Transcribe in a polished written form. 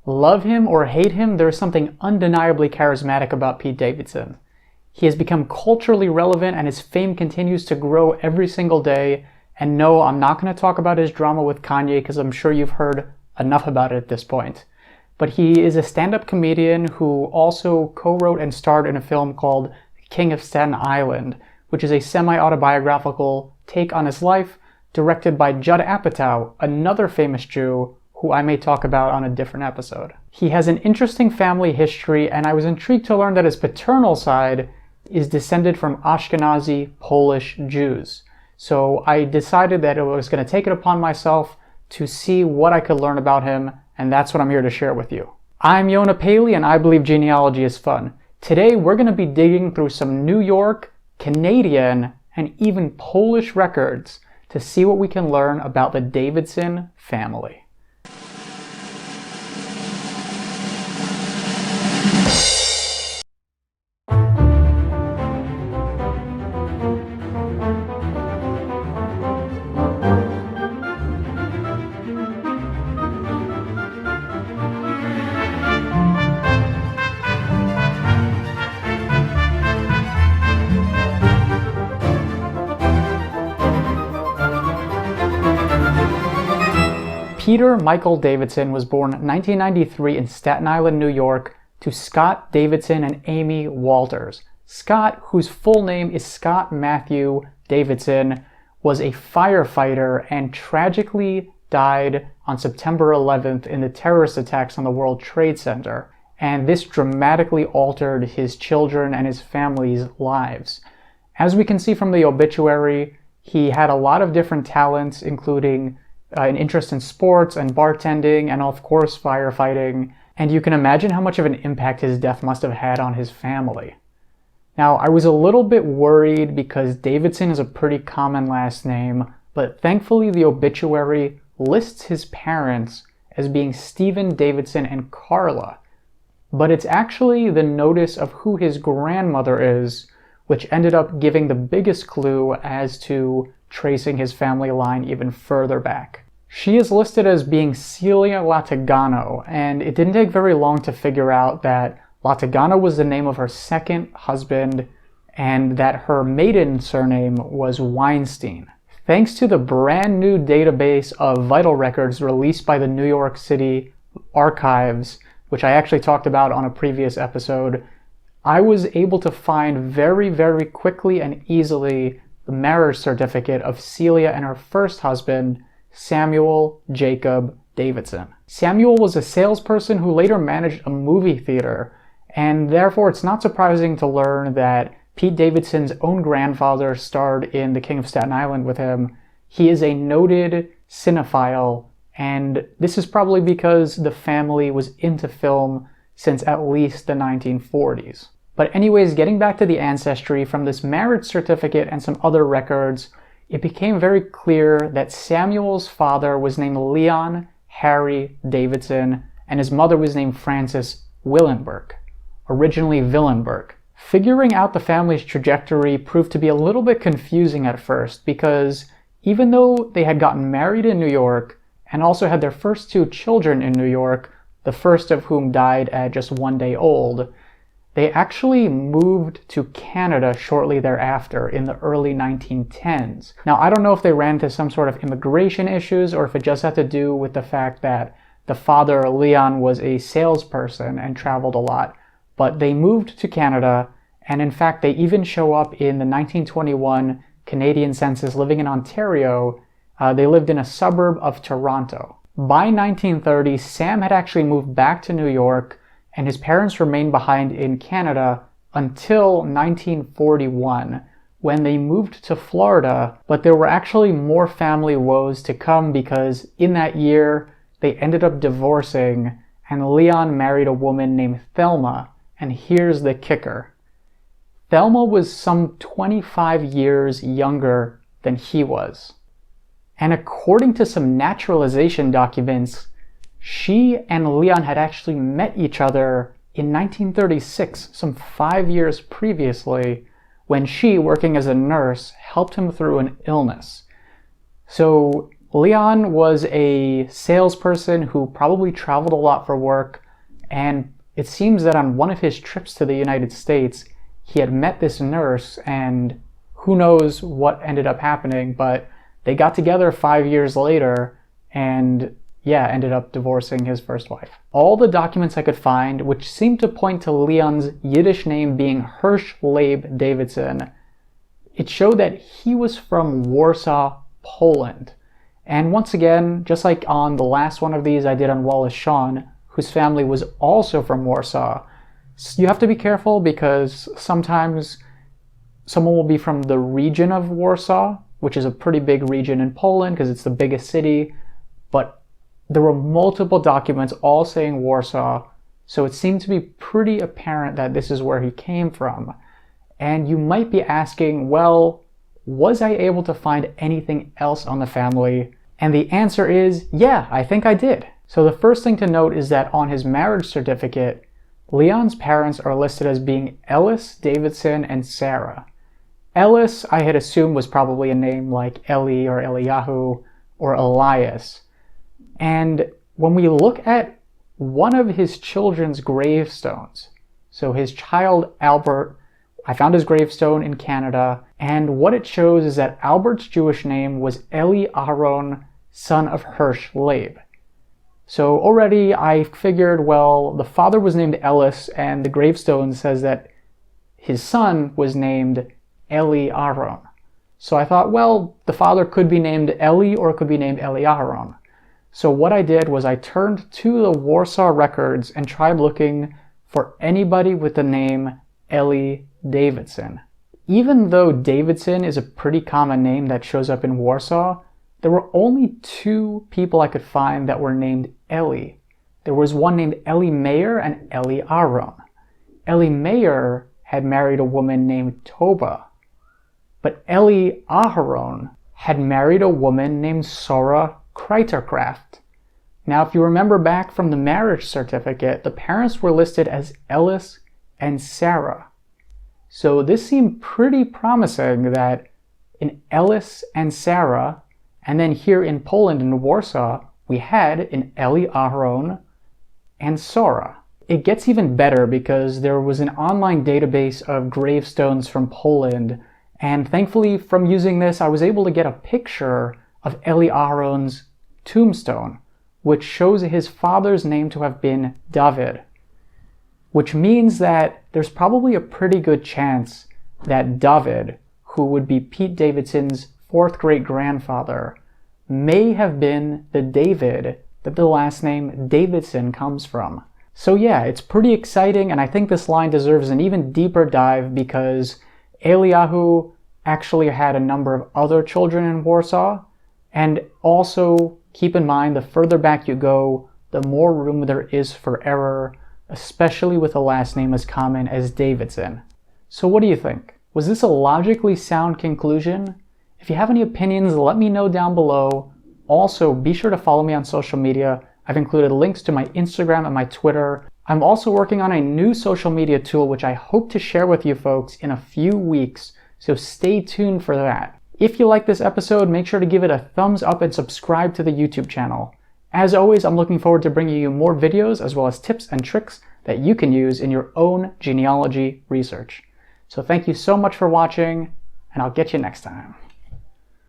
Love him or hate him, there is something undeniably charismatic about Pete Davidson. He has become culturally relevant and his fame continues to grow every single day. And no, I'm not going to talk about his drama with Kanye because I'm sure you've heard enough about it at this point. But he is a stand-up comedian who also co-wrote and starred in a film called King of Staten Island, which is a semi-autobiographical take on his life, directed by Judd Apatow, another famous Jew who I may talk about on a different episode. He has an interesting family history, and I was intrigued to learn that his paternal side is descended from Ashkenazi Polish Jews. So I decided that I was going to take it upon myself to see what I could learn about him, and that's what I'm here to share with you. I'm Yonah Paley, and I believe genealogy is fun. Today we're going to be digging through some New York, Canadian, and even Polish records to see what we can learn about the Davidson family. Peter Michael Davidson was born 1993 in Staten Island, New York, to Scott Davidson and Amy Walters. Scott, whose full name is Scott Matthew Davidson, was a firefighter and tragically died on September 11th in the terrorist attacks on the World Trade Center. And this dramatically altered his children and his family's lives. As we can see from the obituary, he had a lot of different talents, including an interest in sports and bartending and of course firefighting, and you can imagine how much of an impact his death must have had on his family. Now, I was a little bit worried because Davidson is a pretty common last name, but thankfully the obituary lists his parents as being Stephen Davidson and Carla, but it's actually the notice of who his grandmother is, which ended up giving the biggest clue as to tracing his family line even further back. She is listed as being Celia Latagano, and it didn't take very long to figure out that Latagano was the name of her second husband and that her maiden surname was Weinstein. Thanks to the brand new database of vital records released by the New York City Archives, which I actually talked about on a previous episode, I was able to find very, very quickly and easily the marriage certificate of Celia and her first husband, Samuel Jacob Davidson. Samuel was a salesperson who later managed a movie theater, and therefore it's not surprising to learn that Pete Davidson's own grandfather starred in The King of Staten Island with him. He is a noted cinephile, and this is probably because the family was into film since at least the 1940s. But anyways, getting back to the ancestry, from this marriage certificate and some other records, it became very clear that Samuel's father was named Leon Harry Davidson, and his mother was named Frances Willenberg, originally Villenberg. Figuring out the family's trajectory proved to be a little bit confusing at first, because even though they had gotten married in New York and also had their first two children in New York, the first of whom died at just 1 day old, they actually moved to Canada shortly thereafter in the early 1910s. Now, I don't know if they ran into some sort of immigration issues or if it just had to do with the fact that the father, Leon, was a salesperson and traveled a lot, but they moved to Canada, and in fact, they even show up in the 1921 Canadian census living in Ontario. They lived in a suburb of Toronto. By 1930, Sam had actually moved back to New York, and his parents remained behind in Canada until 1941, when they moved to Florida, but there were actually more family woes to come because in that year, they ended up divorcing, and Leon married a woman named Thelma, and here's the kicker. Thelma was some 25 years younger than he was. And according to some naturalization documents, she and Leon had actually met each other in 1936, some 5 years previously, when she, working as a nurse, helped him through an illness. So Leon was a salesperson who probably traveled a lot for work, and it seems that on one of his trips to the United States, he had met this nurse, and who knows what ended up happening, but they got together 5 years later, and yeah, ended up divorcing his first wife. All the documents I could find, which seemed to point to Leon's Yiddish name being Hirsch Leib Davidson, it showed that he was from Warsaw, Poland. And once again, just like on the last one of these I did on Wallace Shawn, whose family was also from Warsaw, you have to be careful because sometimes someone will be from the region of Warsaw, which is a pretty big region in Poland because it's the biggest city, but there were multiple documents all saying Warsaw, so it seemed to be pretty apparent that this is where he came from. And you might be asking, well, was I able to find anything else on the family? And the answer is, yeah, I think I did. So the first thing to note is that on his marriage certificate, Leon's parents are listed as being Ellis, Davidson, and Sarah. Ellis, I had assumed, was probably a name like Eli or Eliyahu or Elias. And when we look at one of his children's gravestones, so his child Albert, I found his gravestone in Canada, and what it shows is that Albert's Jewish name was Eli Aharon, son of Hirsch Leib. So already I figured, well, the father was named Ellis, and the gravestone says that his son was named Eli Aharon. So I thought, well, the father could be named Eli or it could be named Eli Aharon. So what I did was I turned to the Warsaw records and tried looking for anybody with the name Eli Davidson. Even though Davidson is a pretty common name that shows up in Warsaw, there were only 2 people I could find that were named Eli. There was one named Eli Mayer and Eli Aharon. Eli Mayer had married a woman named Toba, but Eli Aharon had married a woman named Sora Kreiterkraft. Now, if you remember back from the marriage certificate, the parents were listed as Ellis and Sarah. So this seemed pretty promising that in Ellis and Sarah, and then here in Poland, in Warsaw, we had an Eli Aharon and Sora. It gets even better because there was an online database of gravestones from Poland, and thankfully from using this I was able to get a picture of Eli Aharon's tombstone, which shows his father's name to have been David, which means that there's probably a pretty good chance that David, who would be Pete Davidson's 4th great-grandfather, may have been the David that the last name Davidson comes from. So yeah, it's pretty exciting, and I think this line deserves an even deeper dive because Eliyahu actually had a number of other children in Warsaw, and also keep in mind the further back you go, the more room there is for error, especially with a last name as common as Davidson. So what do you think? Was this a logically sound conclusion? If you have any opinions, let me know down below. Also, be sure to follow me on social media. I've included links to my Instagram and my Twitter. I'm also working on a new social media tool which I hope to share with you folks in a few weeks, so stay tuned for that. If you like this episode, make sure to give it a thumbs up and subscribe to the YouTube channel. As always, I'm looking forward to bringing you more videos as well as tips and tricks that you can use in your own genealogy research. So thank you so much for watching, and I'll get you next time.